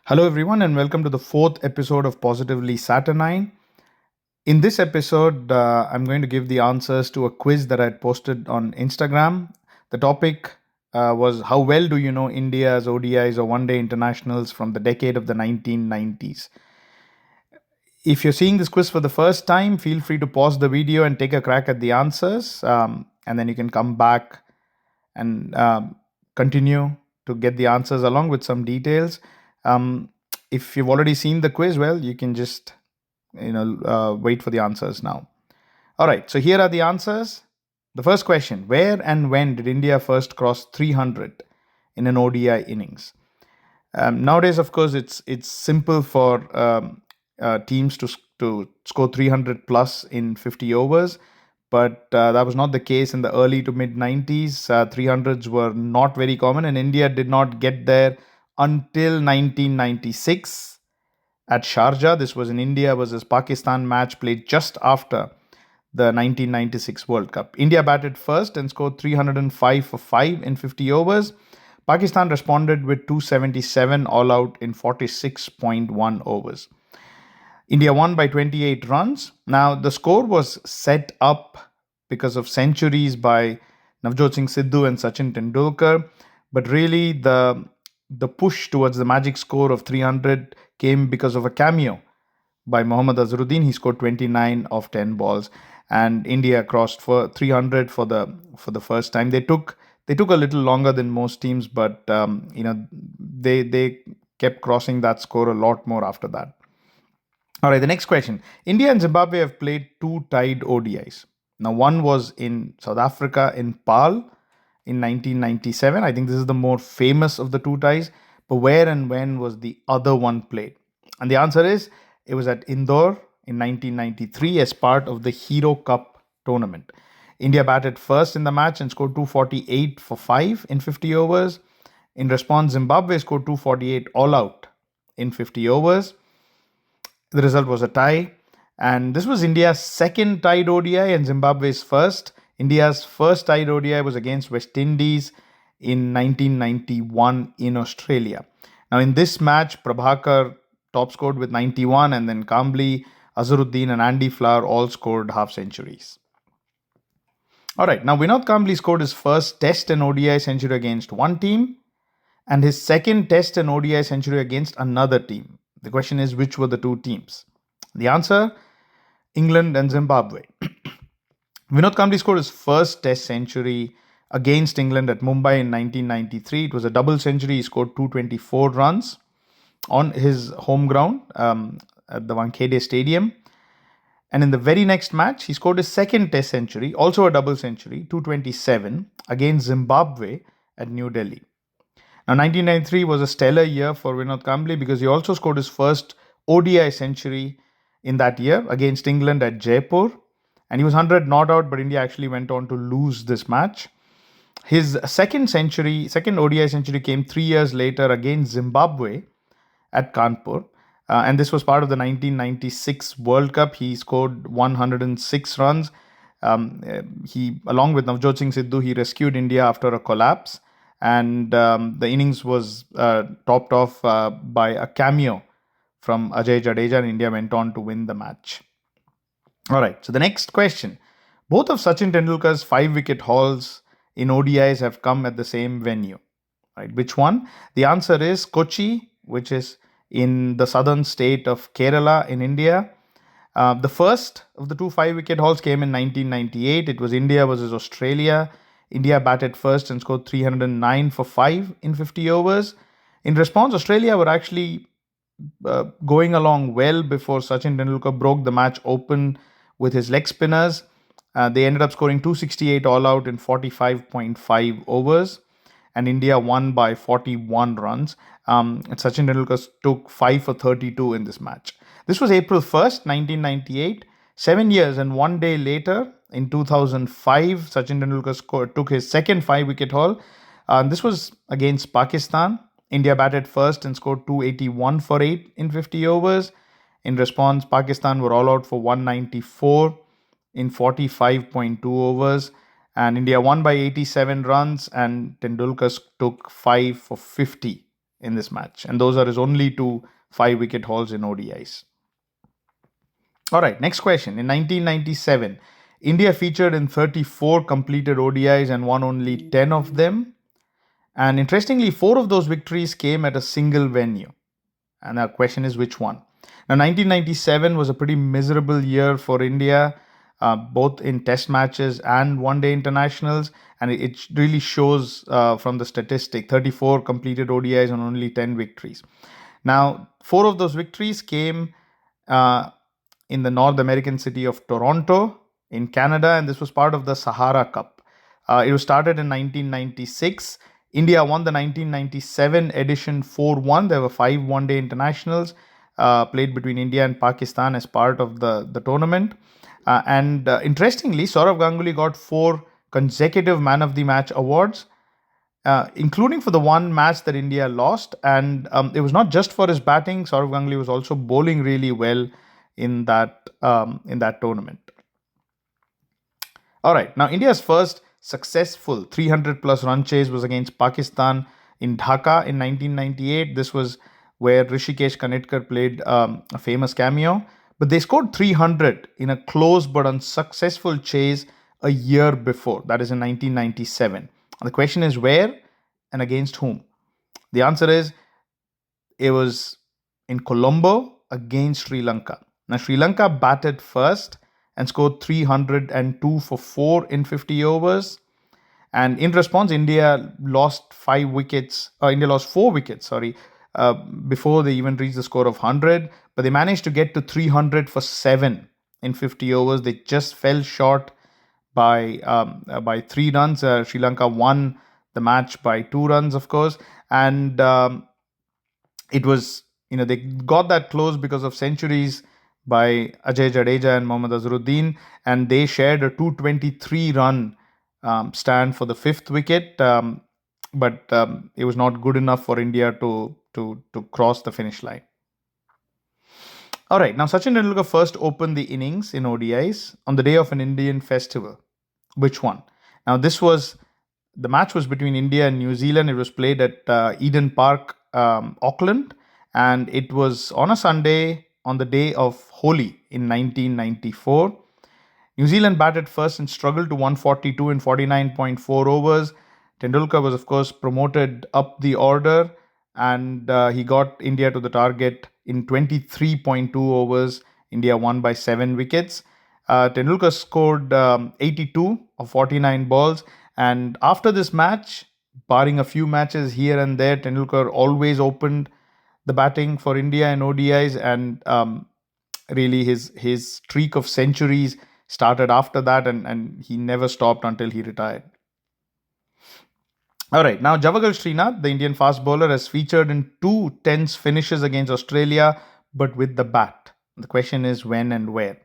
Hello, everyone, and welcome to the fourth episode of Positively Saturnine. In this episode, I'm going to give the answers to a quiz that I had posted on Instagram. The topic was how well do you know India's ODIs or one day internationals from the decade of the 1990s? If you're seeing this quiz for the first time, feel free to pause the video and take a crack at the answers, and then you can come back and continue to get the answers along with some details. Um, if you've already seen the quiz, well, you can just wait for the answers now. All right, so here are the answers. The first question: where and when did India first cross 300 in an ODI innings? Nowadays, of course, it's simple for teams to score 300 plus in 50 overs, but that was not the case in the early to mid 90s. 300s were not very common, and India did not get there until 1996 at Sharjah. This was an India versus Pakistan match played just after the 1996 World Cup. India batted first and scored 305 for 5 in 50 overs. Pakistan responded with 277 all out in 46.1 overs. India won by 28 runs. Now, the score was set up because of centuries by Navjot Singh Sidhu and Sachin Tendulkar, but really the push towards the magic score of 300 came because of a cameo by Mohammad Azharuddin. He scored 29 of 10 balls, and India crossed for 300 for the first time. They took a little longer than most teams, but they kept crossing that score a lot more after that. All right, the next question. India and Zimbabwe have played two tied ODIs. Now, one was in South Africa in Paarl in 1997. I think this is the more famous of the two ties. But where and when was the other one played? And the answer is it was at Indore in 1993 as part of the Hero Cup tournament. India batted first in the match and scored 248 for 5 in 50 overs. In response, Zimbabwe scored 248 all out in 50 overs. The result was a tie, and this was India's second tied ODI and Zimbabwe's first. India's first tied ODI was against West Indies in 1991 in Australia. Now, in this match, Prabhakar top scored with 91, and then Kambli, Azharuddin, and Andy Flower all scored half centuries. All right, now Vinod Kambli scored his first Test and ODI century against one team, and his second Test and ODI century against another team. The question is, which were the two teams? The answer: England and Zimbabwe. Vinod Kambli scored his first Test century against England at Mumbai in 1993. It was a double century. He scored 224 runs on his home ground at the Wankhede Stadium. And in the very next match, he scored his second Test century, also a double century, 227, against Zimbabwe at New Delhi. Now, 1993 was a stellar year for Vinod Kambli because he also scored his first ODI century in that year against England at Jaipur. And he was 100 not out, but India actually went on to lose this match. His second ODI century came 3 years later against Zimbabwe at Kanpur. And this was part of the 1996 World Cup. He scored 106 runs. He, along with Navjot Singh Sidhu, he rescued India after a collapse. And the innings was topped off by a cameo from Ajay Jadeja, and India went on to win the match. All right, so the next question. Both of Sachin Tendulkar's 5-wicket hauls in ODIs have come at the same venue. Right, which one? The answer is Kochi, which is in the southern state of Kerala in India. The first of the two 5-wicket hauls came in 1998. It was India versus Australia. India batted first and scored 309 for 5 in 50 overs. In response, Australia were actually going along well before Sachin Tendulkar broke the match open with his leg spinners. They ended up scoring 268 all out in 45.5 overs, and India won by 41 runs. Sachin Tendulkar took 5 for 32 in this match. This was April 1st, 1998. 7 years and 1 day later, in 2005, Sachin Tendulkar took his second 5-wicket haul. This was against Pakistan. India batted first and scored 281 for 8 in 50 overs. In response, Pakistan were all out for 194 in 45.2 overs. And India won by 87 runs, and Tendulkar took 5 for 50 in this match, and those are his only two 5 wicket hauls in ODIs. All right, next question. In 1997, India featured in 34 completed ODIs and won only 10 of them. And interestingly, 4 of those victories came at a single venue. And our question is which one? Now, 1997 was a pretty miserable year for India, both in test matches and one day internationals. And it really shows from the statistic 34 completed ODIs and only 10 victories. Now, 4 of those victories came uh, in the North American city of Toronto in Canada, and this was part of the Sahara Cup. It was started in 1996. India won the 1997 edition 4-1. There were 5 one-day internationals played between India and Pakistan as part of the tournament. And interestingly, Saurav Ganguly got 4 consecutive Man of the Match awards, including for the one match that India lost. And it was not just for his batting. Saurav Ganguly was also bowling really well in that tournament. All right, now India's first successful 300 plus run chase was against Pakistan in Dhaka in 1998. This was where Rishikesh Kanitkar played a famous cameo. But they scored 300 in a close but unsuccessful chase a year before, that is in 1997. The question is where and against whom? The answer is it was in Colombo against Sri Lanka. Now, Sri Lanka batted first and scored 302 for 4 in 50 overs. And in response, India lost 5 wickets. India lost 4 wickets, before they even reached the score of 100. But they managed to get to 300 for 7 in 50 overs. They just fell short by 3 runs. Sri Lanka won the match by 2 runs, of course, and it was, they got that close because of centuries by Ajay Jadeja and Mohammad Azharuddin, and they shared a 223-run stand for the 5th wicket, but it was not good enough for India to cross the finish line. All right, now Sachin Tendulkar first opened the innings in ODIs on the day of an Indian festival. Which one? Now the match was between India and New Zealand. It was played at Eden Park, Auckland, and it was on a Sunday on the day of Holi in 1994. New Zealand batted first and struggled to 142 in 49.4 overs. Tendulkar was, of course, promoted up the order, and he got India to the target in 23.2 overs. India won by 7 wickets. Tendulkar scored 82 of 49 balls. And after this match, barring a few matches here and there, Tendulkar always opened the batting for India in ODIs, and really his streak of centuries started after that, and he never stopped until he retired. All right, now Javagal Srinath, the Indian fast bowler, has featured in 2 tense finishes against Australia, but with the bat. The question is when and where.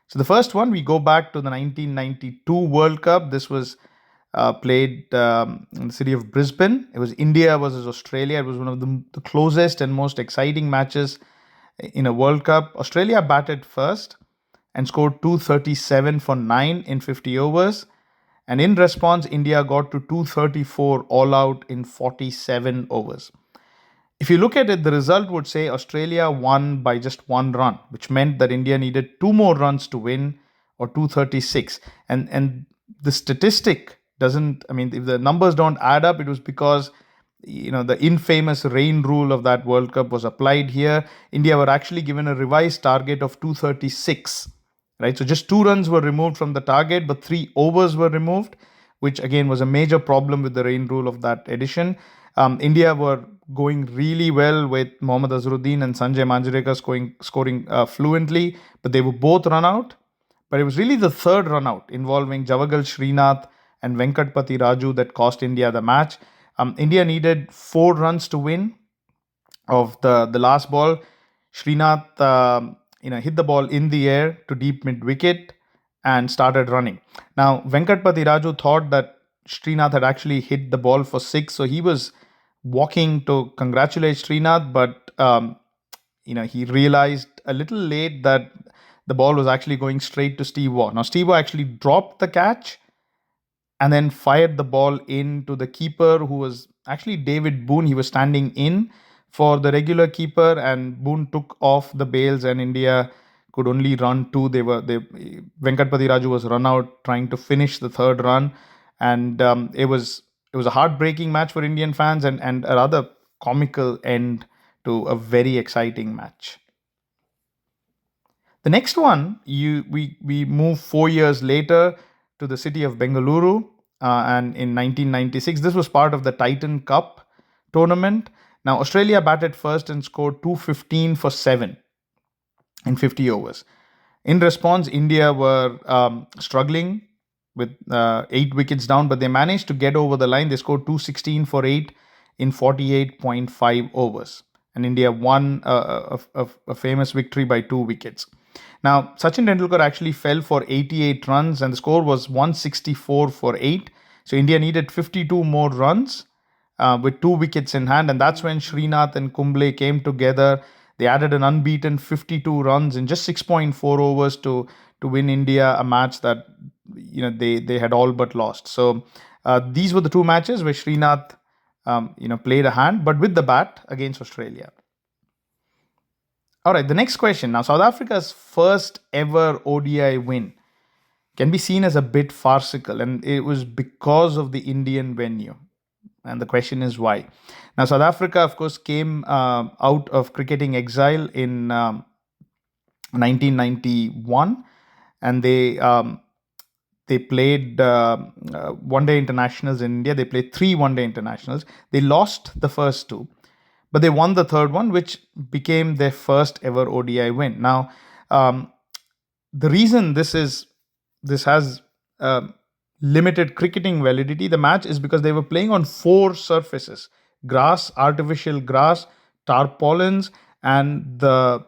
So the first one, we go back to the 1992 World Cup. This was played in the city of Brisbane. It was India versus Australia. It was one of the closest and most exciting matches in a World Cup. Australia batted first and scored 237 for 9 in 50 overs. And in response, India got to 234 all out in 47 overs. If you look at it, the result would say Australia won by just 1 run, which meant that India needed 2 more runs to win, or 236. And the statistic doesn't, if the numbers don't add up, it was because the infamous rain rule of that World Cup was applied here. India were actually given a revised target of 236. Right, so just 2 runs were removed from the target, but 3 overs were removed, which again was a major problem with the rain rule of that edition. India were going really well with Mohammad Azharuddin and Sanjay Manjrekar scoring fluently, but they were both run out. But it was really the third run out involving Javagal Srinath and Venkatpati Raju that cost India the match. India needed 4 runs to win of the last ball. Srinath hit the ball in the air to deep mid-wicket and started running. Now, Venkatpati Raju thought that Srinath had actually hit the ball for 6, so he was walking to congratulate Srinath, but he realized a little late that the ball was actually going straight to Steve Waugh. Now, Steve Waugh actually dropped the catch, and then fired the ball into the keeper, who was actually David Boone. He was standing in for the regular keeper, and Boone took off the bails, and India could only run two. Venkatpati Raju was run out trying to finish the third run, and it was a heartbreaking match for Indian fans, and a rather comical end to a very exciting match. The next one, we move 4 years later to the city of Bengaluru, and in 1996, this was part of the Titan Cup tournament. Now, Australia batted first and scored 215 for 7 in 50 overs. In response, India were struggling with 8 wickets down, but they managed to get over the line. They scored 216 for 8 in 48.5 overs. And India won a famous victory by 2 wickets. Now, Sachin Tendulkar actually fell for 88 runs, and the score was 164 for 8. So India needed 52 more runs with 2 wickets in hand, and that's when Srinath and Kumble came together. They added an unbeaten 52 runs in just 6.4 overs to win India a match that they had all but lost. So these were the two matches where Srinath played a hand, but with the bat against Australia. All right, the next question. Now, South Africa's first ever ODI win can be seen as a bit farcical, and it was because of the Indian venue. And the question is why. Now, South Africa, of course, came out of cricketing exile in 1991, and they played one-day internationals in India. They played 3 one-day internationals. They lost the first 2, but they won the third one, which became their first ever ODI win. Now, the reason this has limited cricketing validity, the match, is because they were playing on 4 surfaces: grass, artificial grass, tarpaulins, and the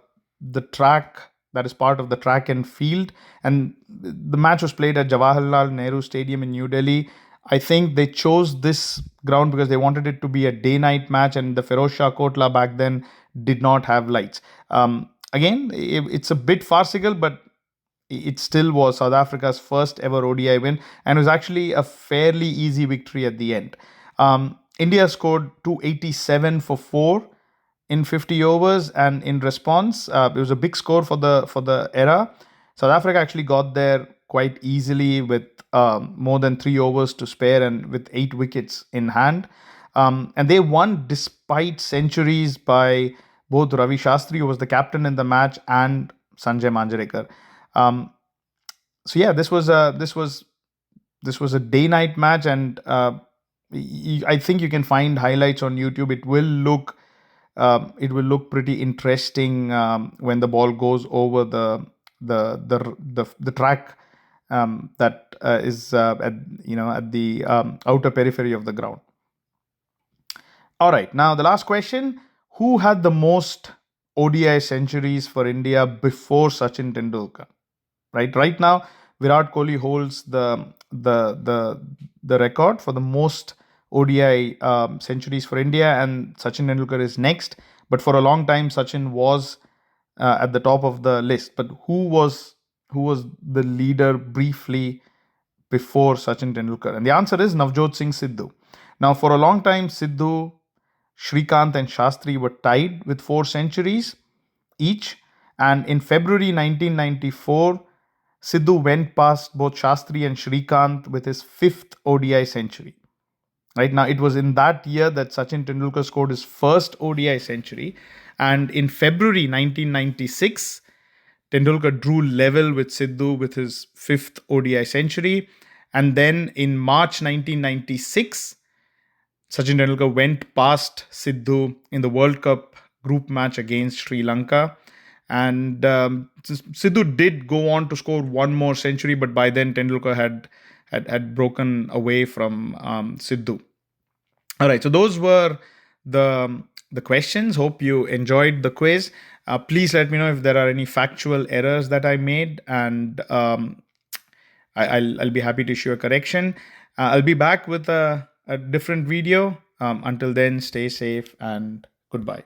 track that is part of the track and field. And the match was played at Jawaharlal Nehru Stadium in New Delhi. I think they chose this ground because they wanted it to be a day-night match, and the Feroz Shah Kotla back then did not have lights. Again, it's a bit farcical, but it still was South Africa's first ever ODI win, and it was actually a fairly easy victory at the end. India scored 287 for 4 in 50 overs, and in response, it was a big score for the era. South Africa actually got there quite easily with more than 3 overs to spare and with 8 wickets in hand. And they won despite centuries by both Ravi Shastri, who was the captain in the match, and Sanjay Manjrekar. So yeah, this was a day-night match, and I think you can find highlights on YouTube. It will look pretty interesting when the ball goes over the track that is at the outer periphery of the ground. All right, now the last question: who had the most ODI centuries for India before Sachin Tendulkar? Right now, Virat Kohli holds the record for the most ODI centuries for India, and Sachin Tendulkar is next. But for a long time, Sachin was at the top of the list. But who was the leader briefly before Sachin Tendulkar? And the answer is Navjot Singh Sidhu. Now, for a long time, Sidhu, Shrikant, and Shastri were tied with 4 centuries each. And in February 1994, Sidhu went past both Shastri and Shrikant with his 5th ODI century. Right now, it was in that year that Sachin Tendulkar scored his first ODI century. And in February 1996, Tendulkar drew level with Sidhu with his 5th ODI century. And then in March 1996, Sachin Tendulkar went past Sidhu in the World Cup group match against Sri Lanka. And Sidhu did go on to score one more century, but by then Tendulkar had broken away from Sidhu. All right, so those were the questions. Hope you enjoyed the quiz. Please let me know if there are any factual errors that I made, and I'll be happy to issue a correction. I'll be back with a different video. Until then, stay safe and goodbye.